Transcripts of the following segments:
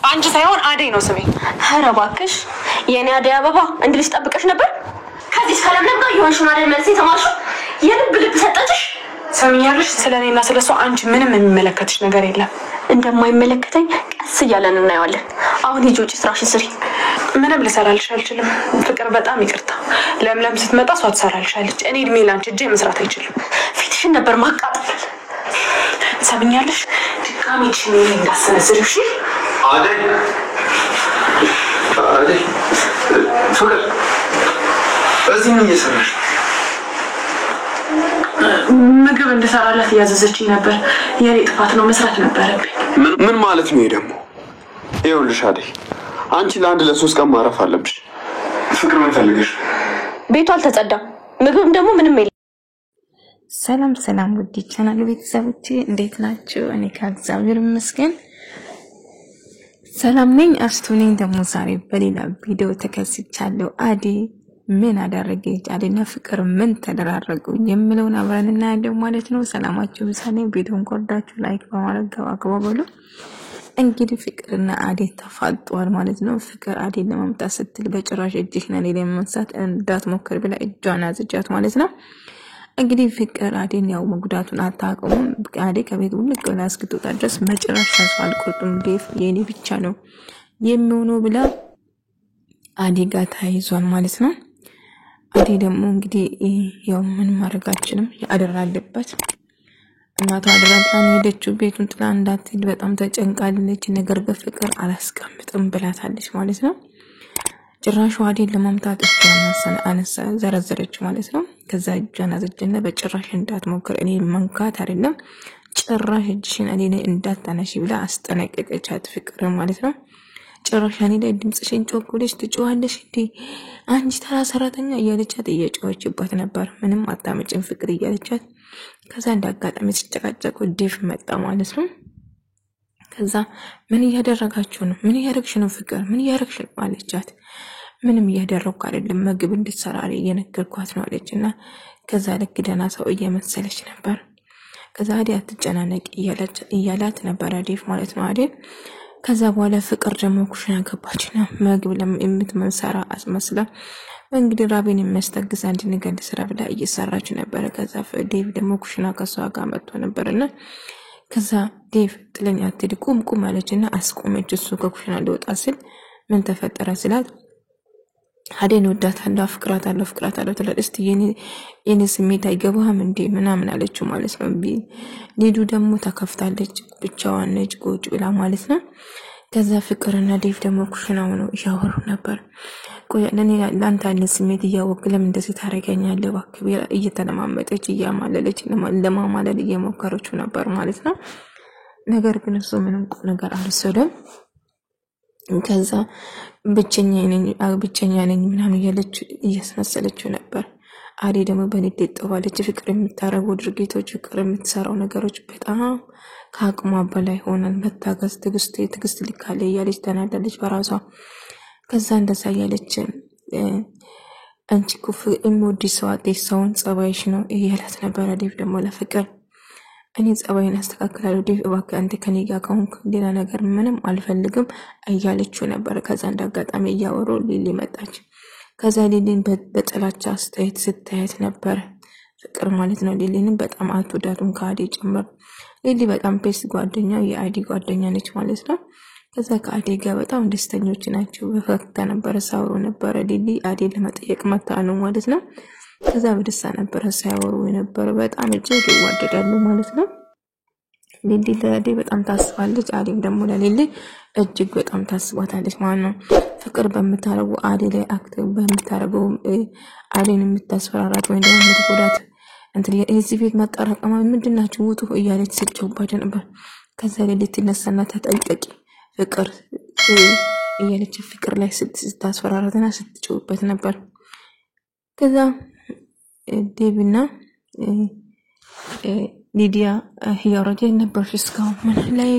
አንቺ ሳይሆን አደይ ነው ስሜ። ኧረ እባክሽ የኔ አደይ አበባ እንድልሽ ጠብቀሽ ነበር። ከዚህ ሰላም ጋር ይሆንሽ ማለት መልስ ተማሹ የልብ ሰጠችሽ። ሰሚኛለሽ ስለኔና ስለሷ አንቺ ምንም የሚመለከትሽ ነገር የለም። እንደማይመለከተኝ ቀስ እያለን እናየዋለን። አሁን ሂጂ ውጪ ስራሽን ስሪ። ምንም ልሰራልሽ አልችልም ፍቅር በጣም ይቅርታ። ለምለም ስትመጣ እሷ ትሰራልሻለች። እኔ እድሜ ላንቺ እጄ መስራት አይችልም። ፊትሽን ነበር ማቃጠል። ሰሚኛለሽ ድጋሚ እቺን እንዳሰነዝር እሺ። አደይ ፍቅር እዚህ ምን እየሰራሽ? ምግብ እንድሰራላት እያዘዘችኝ ነበር። የኔ ጥፋት ነው መስራት ነበረብኝ። ምን ማለት ነው ደግሞ? ይኸውልሽ አደይ አንቺ ለአንድ ለሶስት ቀን ማረፍ አለብሽ። ፍቅር ምን ፈልገሽ? ቤቱ አልተጸዳም፣ ምግብም ደግሞ ምንም የለም። ሰላም ውድ ቻናል ቤተሰቦቼ እንዴት ናችሁ? እኔ ከእግዚአብሔር ይመስገን ሰላም ነኝ። አስቱ ነኝ። ደግሞ ዛሬ በሌላ ቪዲዮ ተከስቻለሁ። አደይ ምን አደረገች? አደይና ፍቅር ምን ተደራረጉ የሚለውን አብረን እናያለን ማለት ነው። ሰላማችሁ ይብዛልኝ። ቪዲዮን ከወዳችሁ ላይክ በማድረግ አቅርቡ። እንግዲህ ፍቅርና አደይ ተፋጠዋል ማለት ነው። ፍቅር አደይ ለማምጣት ስትል በጭራሽ እጅሽና ሌላ መንሳት እንዳትሞክር ብላ እጇን አዘጃት ማለት ነው። እንግዲህ ፍቅር አደይን ያው መጉዳቱን አታውቅም። አደይ ከቤት ውልቅ ብላ እስክትወጣ ድረስ መጨረሻ ተስፋ አልቆርጥም ዴቭ የኔ ብቻ ነው የሚሆነው ብላ አደይ ጋር ተያይዟል ማለት ነው። አደይ ደግሞ እንግዲህ ያው ምን ማድረጋችንም ያደራ አለበት። እናቷ አደራ ብላን ሄደችው ቤቱን ጥላ እንዳትሄድ በጣም ተጨንቃለች። ነገር በፍቅር አላስቀምጥም ብላታለች ማለት ነው። ጭራሽ አደይን ለማምጣት እጇን አነሳ ዘረዘረች ማለት ነው። ከዛ እጇን አዘጀና በጭራሽ እንዳትሞክር እኔ መንካት አይደለም ጭራሽ እጅሽን እኔ እንዳታነሺ ብላ አስጠነቀቀቻት ፍቅር ማለት ነው። ጭራሽ እኔ ላይ ድምጽሽን ጮክ ብለሽ ትጮዋለሽ እንዴ አንቺ ተራ ሰራተኛ እያለቻት እየጮኸችባት ነበር። ምንም አታመጭም ፍቅር እያለቻት ከዛ እንዳጋጣሚ ሲጨቃጨቁ ዴቭ መጣ ማለት ነው። ከዛ ምን እያደረጋችሁ ነው? ምን እያደረግሽ ነው ፍቅር? ምን እያደረግሽ ነው አለቻት። ምንም እያደረኩ አይደለም ምግብ እንድትሰራ እየነገርኳት ነው አለችና ከዛ ልክ ደህና ሰው እየመሰለች ነበር። ከዛ አደይ አትጨናነቂ እያላት ነበር ዴቭ ማለት ነው አደይ። ከዛ በኋላ ፍቅር ደግሞ ኩሽና ገባችና ምግብ የምትሰራ አስመስላ እንግዲህ ራቤን የሚያስተግዝ አንድ ነገር ልስራ ብላ እየሰራች ነበር። ከዛ ዴቭ ደግሞ ኩሽና ከሷ ጋር መጥቶ ነበርና ከዛ ዴቭ ጥለኝ አትሄድ ቁም አለችና አስቆመች። እሱ ከኩሽና ሊወጣ ሲል ምን ተፈጠረ ስላት አደይን ወዳታለሁ አፍቅራታለሁ ትላለች። እስቲ የኔ ስሜት አይገባህም እንዴ ምናምን አለችው ማለት ነው። ሊዱ ደግሞ ተከፍታለች ብቻዋን ነች ቁጭ ብላ ማለት ነው። ከዛ ፍቅርና ዴቭ ደግሞ ኩሽና ሆነው እያወሩ ነበር። ቆይ ለኔ ላንተ ያለ ስሜት እያወቅ ለምን እንደዚህ ታረጋኛለህ እባክህ እየተለማመጠች እያማለለች ለማማለል እየሞከረች ነበር ማለት ነው። ነገር ግን እሱ ምንም ቁም ነገር አልወሰደም። ከዛ ብቸኛ ነኝ ምናምን እያለች እያስመሰለች ነበር። አደይ ደግሞ በንዴት ጠዋለች። ፍቅር የምታረገው ድርጊቶች ፍቅር የምትሰራው ነገሮች በጣም ከአቅሟ በላይ ሆነን መታገስ ትግስት ልካለ እያለች ተናዳለች በራሷ። ከዛ እንደዛ እያለች አንቺ ኩፍ እምወዲ ሰው አደይ ሰውን ጸባይሽ ነው እያላት ነበር። ዴቭ ደግሞ ለፍቅር እኔ ጸባይን አስተካክላለሁ ዴቭ እባክህ አንተ ከኔ ጋር ከሆንክ ሌላ ነገር ምንም አልፈልግም እያለችው ነበር። ከዛ እንዳጋጣሚ እያወሩ ሊሊ መጣች። ከዛ ሊሊን በጥላቻ አስተያየት ስታያት ነበር ፍቅር ማለት ነው። ሊሊንም በጣም አትወዳትም ከአደይ ጭምር። ሊሊ በጣም ቤስት ጓደኛው የአደይ ጓደኛ ነች ማለት ነው። ከዛ ከአደይ ጋር በጣም ደስተኞች ናቸው። በፈገግታ ነበር ሳውሩ ነበር። ሊሊ አደይ ለመጠየቅ መጣ ነው ማለት ነው። ከዛ በደስታ ነበር ሳያወሩ ነበር። በጣም እጅግ ይዋደዳሉ ማለት ነው። ሊሊ ለአደይ በጣም ታስባለች፣ አደይም ደግሞ ለሊሊ እጅግ በጣም ታስባታለች ማለት ነው። ፍቅር በምታረጉ አደይ ላይ አክቲቭ በምታረገው አደይን የምታስፈራራት ወይ ደግሞ የምትጎዳት እንት የዚህ ቤት ማጣራቀማ ምንድናችሁ ውጡ እያለች ስትጮህባት ነበር። ከዛ ሊሊ ትነሳና ተጠንቀቂ ፍቅር እያለች ፍቅር ላይ ስታስፈራራትና ስትጮህበት ነበር። ከዛ ዴቭና ሊዲያ ያወራጀ ነበርሽ እስካሁን ምን ላይ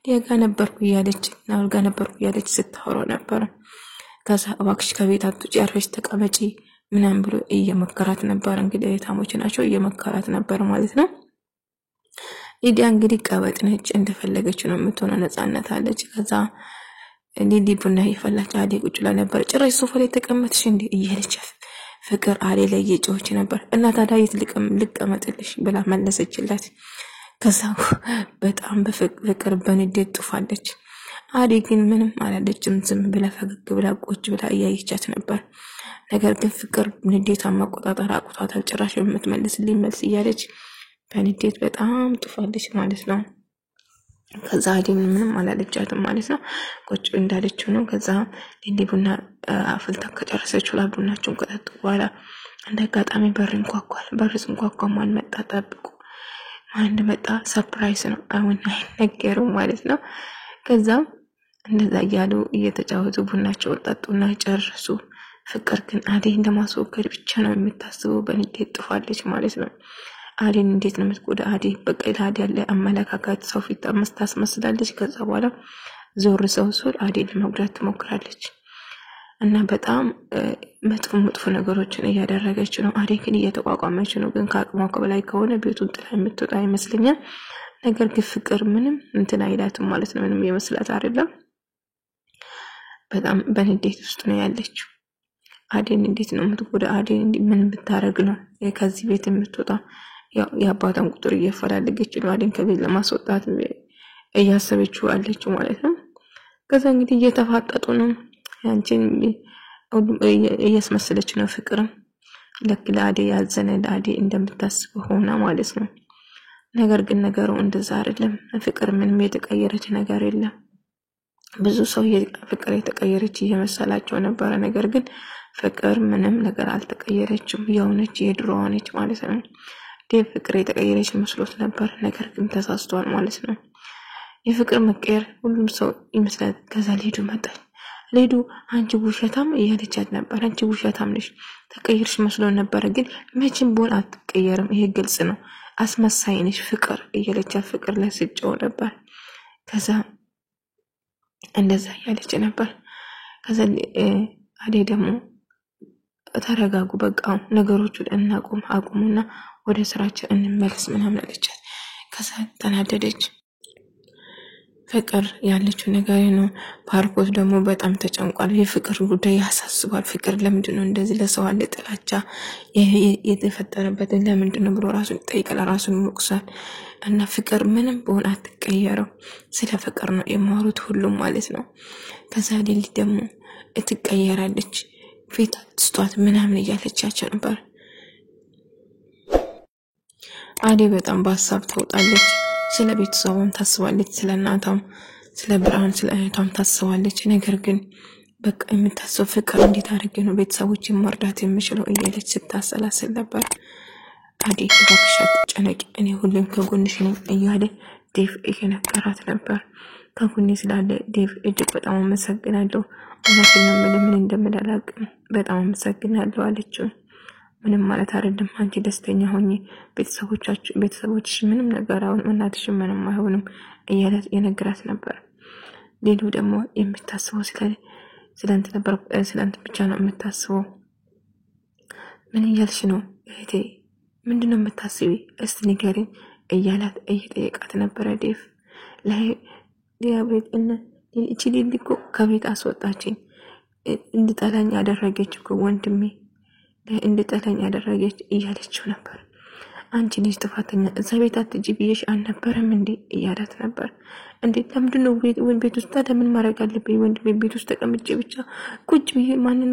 ዲያጋ ነበርኩ እያለች ናልጋ ነበርኩ እያለች ስታወራ ነበር። ከዛ እባክሽ ከቤት አትውጪ አርፈሽ ተቀመጪ ምናምን ብሎ እየመከራት ነበር። እንግዲህ የታሞች ናቸው እየመከራት ነበር ማለት ነው። ሊዲያ እንግዲህ ቀበጥ ነች እንደፈለገች ነው የምትሆነው ነፃነት አለች። ከዛ ሊሊ ቡና እየፈላች አዴ ቁጭ ብላ ነበር። ጭራሽ ሶፋ ላይ ተቀመጥሽ እንዴ እያለች ፍቅር አዴ ላይ እየጮኸች ነበር። እና ታዲያ የት ልቀመጥልሽ ብላ መለሰችላት። ከዛ በጣም በፍቅር በንዴት ጥፋለች። አዴ ግን ምንም አላለችም። ዝም ብላ ፈገግ ብላ ቁጭ ብላ እያየቻት ነበር። ነገር ግን ፍቅር ንዴቷን መቆጣጠር አቅቷታል። ጭራሽ የምትመልስልኝ መልስ እያለች በንዴት በጣም ጥፋለች ማለት ነው። ከዛ አዴ ምንም አላለቻትም ማለት ነው። ቁጭ እንዳለችው ነው። ከዛ ሊሊ ቡና አፍልታ ከጨረሰችው ላይ ቡናቸውን ከጠጡ በኋላ እንደ አጋጣሚ በር እንኳኳል። በር ሲንኳኳ ማን መጣ ጠብቁ። ማን መጣ? ሰርፕራይዝ ነው። አሁን አይነገሩም ማለት ነው። ከዛ እንደዛ እያሉ እየተጫወቱ ቡናቸውን ጠጡና ጨረሱ። ፍቅር ግን አዴን እንደማስወገድ ብቻ ነው የምታስበው። በንዴት ጥፋለች ማለት ነው። አዴን እንዴት ነው የምትጎዳ? አዴ በቃ ለአዴ ያለ አመለካከት ሰው ፊት ታስመስላለች። ከዛ በኋላ ዞር ሰው አዴን ለመጉዳት ትሞክራለች እና በጣም መጥፎ ነገሮችን እያደረገች ነው። አዴ ግን እየተቋቋመች ነው። ግን ከአቅሟ በላይ ከሆነ ቤቱን ጥላ የምትወጣ ይመስለኛል። ነገር ግን ፍቅር ምንም እንትን አይላትም ማለት ነው። ምንም የመስላት አይደለም። በጣም በንዴት ውስጥ ነው ያለችው። አዴን እንዴት ነው የምትጎዳ? አዴን ምን ብታረግ ነው ከዚህ ቤት የምትወጣ? ያው የአባቷን ቁጥር እየፈላለገች ነው አዴን ከቤት ለማስወጣት እያሰበችው አለችው ማለት ነው። ከዛ እንግዲህ እየተፋጠጡ ነው። ያንቺን እያስመሰለች ነው ፍቅር ለክ ለአዴ ያዘነ ለአዴ እንደምታስብ ሆና ማለት ነው። ነገር ግን ነገሩ እንደዛ አይደለም። ፍቅር ምንም የተቀየረች ነገር የለም። ብዙ ሰው ፍቅር የተቀየረች እየመሰላቸው ነበር። ነገር ግን ፍቅር ምንም ነገር አልተቀየረችም። የሆነች የድሮዋ ነች ማለት ነው። ዴቭ ፍቅር የተቀየረች መስሎት ነበር። ነገር ግን ተሳስቷል ማለት ነው። የፍቅር መቀየር ሁሉም ሰው ይመስላል። ከዛ ሊዱ መጣች። ሊዱ አንቺ ውሸታም እያለቻት ነበር። አንቺ ውሸታም ነሽ፣ ተቀየርሽ መስሎ ነበር፣ ግን መቼም ቢሆን አትቀየርም፣ ይሄ ግልጽ ነው፣ አስመሳይ ነሽ ፍቅር እያለቻት ፍቅር ላይ ስጨው ነበር። ከዛ እንደዛ ያለች ነበር። ከዛ አዴ ደግሞ ተረጋጉ፣ በቃ ነገሮቹን አቁሙና ወደ ስራችን እንመለስ ምናምን አለቻት። ከዛ ተናደደች። ፍቅር ያለችው ነገር ነው። ባርኮት ደግሞ በጣም ተጨንቋል። የፍቅር ጉዳይ ያሳስባል። ፍቅር ለምንድነው እንደዚህ ለሰው አለ ጥላቻ የተፈጠረበት ለምንድነው ብሎ ራሱን ይጠይቃል፣ ራሱን ይወቅሳል። እና ፍቅር ምንም ቢሆን አትቀየረው። ስለ ፍቅር ነው የማወሩት ሁሉም ማለት ነው። ከዛ ሊሊ ደግሞ ትቀየራለች፣ ፊት ስጧት ምናምን እያለቻቸው ነበር። አዴ በጣም በሀሳብ ተውጣለች። ስለ ቤተሰቧም ታስባለች፣ ስለ እናቷም፣ ስለ ብርሃን፣ ስለ እህቷም ታስባለች። ነገር ግን በቃ የምታስበው ፍቅር እንዴት አድርጌ ነው ቤተሰቦችን መርዳት የምችለው እያለች ስታሰላስል ነበር። አዴ እባክሽ አትጨነቂ፣ እኔ ሁሌም ከጎንሽ ነኝ እያለ ዴቭ እየነገራት ነበር። ከጎኔ ስላለ ዴቭ እጅግ በጣም አመሰግናለሁ። እውነቴን ነው የምልህ፣ ምን እንደምላላቅም በጣም አመሰግናለሁ አለችው። ምንም ማለት አይደለም፣ አንቺ ደስተኛ ሆኚ ቤተሰቦችሽ ምንም ነገር አሁን እናትሽ ምንም አይሆንም እያለት የነገራት ነበር። ሌሉ ደግሞ የምታስበው ስለንት ነበር፣ ስለንት ብቻ ነው የምታስበው። ምን እያልሽ ነው እህቴ? ምንድነው የምታስቢ? እስቲ ንገሪኝ እያላት እየጠየቃት ነበረ ዴቭ ላይ ዲያቤት እና እቺ ሊሊ እኮ ከቤት አስወጣችኝ፣ እንድጠላኝ ያደረገች እኮ ወንድሜ እንድጠላኝ ያደረገች እያለችው ነበር። አንቺ ልጅ ጥፋተኛ፣ እዛ ቤት አትጂ ብዬሽ አልነበረም እንዴ እያላት ነበር። እንዴ ለምንድነው ቤት ውስጥ ለምን ማድረግ አለብኝ? ወንድሜ ቤት ውስጥ ተቀምጬ ብቻ ቁጭ ብዬ ማንን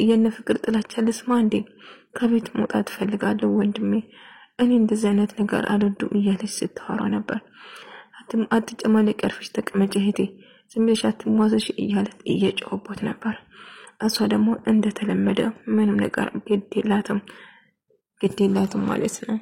የነ ፍቅር ጥላቻ ልስማ እንዴ? ከቤት መውጣት ፈልጋለሁ ወንድሜ፣ እኔ እንደዚህ አይነት ነገር አልወድም እያለች ስታወራ ነበር። አትጨማለቂ፣ ቀርፈሽ ተቀመጪ እህቴ፣ ዝም ብለሽ አትሟዘሽ እያለት እየጮህበት ነበር። እሷ ደግሞ እንደተለመደ ምንም ነገር ግድ የላትም ማለት ነው።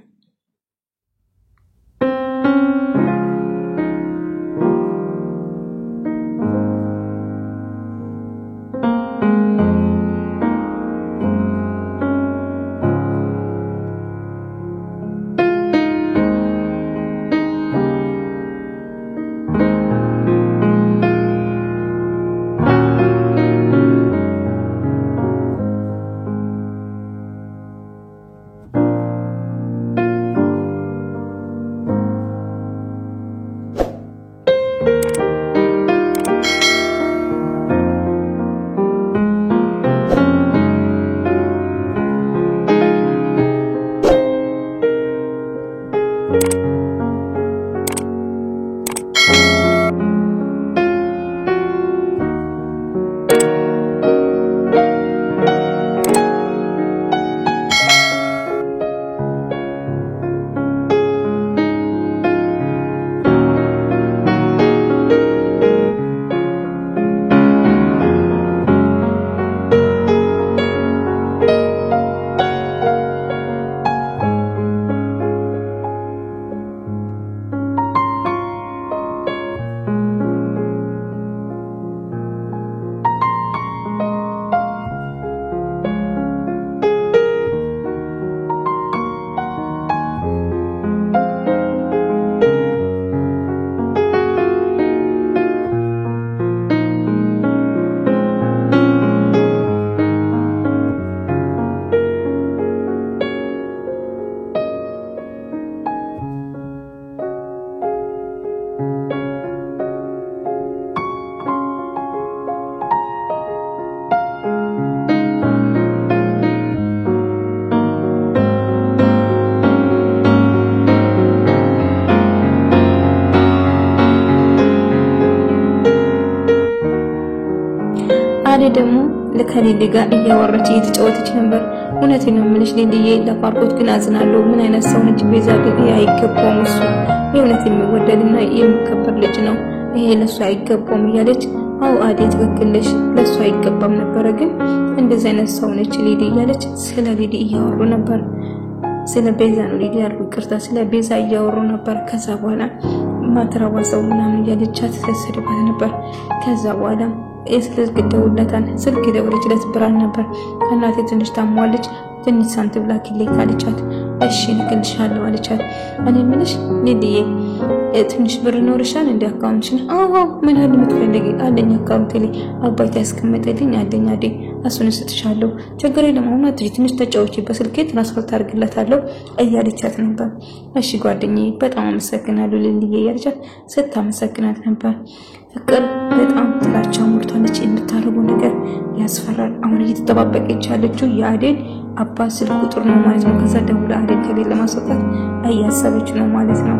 አዴ ደግሞ ለከሊሊ ጋር እያወራች እየተጫወተች ነበር። እውነቴን ነው የምልሽ ሊሊዬ ለባርኮት ግን አዝናለሁ። ምን አይነት ሰው ነች ቤዛ? ግን አይገባውም እሱ የእውነት የሚወደድና የሚከበር ልጅ ነው። ይሄ ለሱ አይገባውም እያለች አው አዴ ትክክልሽ ለሱ አይገባም ነበር። ግን እንደዚህ አይነት ሰው ነች ሊሊ እያለች ስለ ሊሊ እያወሩ ነበር። ስለ ቤዛ ነው ሊሊ ያልኩ ይቅርታ፣ ስለ ቤዛ እያወሩ ነበር። ከዛ በኋላ ማትረባ ሰው ምናምን እያለቻት ተሰደባት ነበር። ከዛ በኋላ ስልክ ደውለታል። ስልክ ደውለችለት ብራን ነበር። እናቴ ትንሽ ታሟለች ትንሽ ሳንቲም ላኪልኝ ካለቻት እሺ ልክልሻለሁ አለቻት። እኔ ምንሽ ሊዲዬ ትንሽ ብር ኖርሻል እንደ አካውንትሽ? አዎ ምን ያህል የምትፈልጊ? አለኝ አካውንት ላይ አባቴ ያስቀመጠልኝ አለኝ አዴ እሱን ስትሻለው ችግር የለም አሁን አትጂ ትንሽ ተጫውቺ በስልኬ ትራንስፈር ታርግላታለሁ እያለቻት ነበር። እሺ ጓደኛዬ በጣም አመሰግናለሁ ሊሊዬ እያለቻት ስታመሰግናት ነበር። ፍቅር በጣም ጥላቻ ሞልቷለች። የምታረገው ነገር ያስፈራል። አሁን እየተጠባበቀች ያለችው የአዴን አባት ስልክ ቁጥር ነው ማለት ነው። ከዛ ደውላ አዴን ከቤት ለማስወጣት እያሰበች ነው ማለት ነው።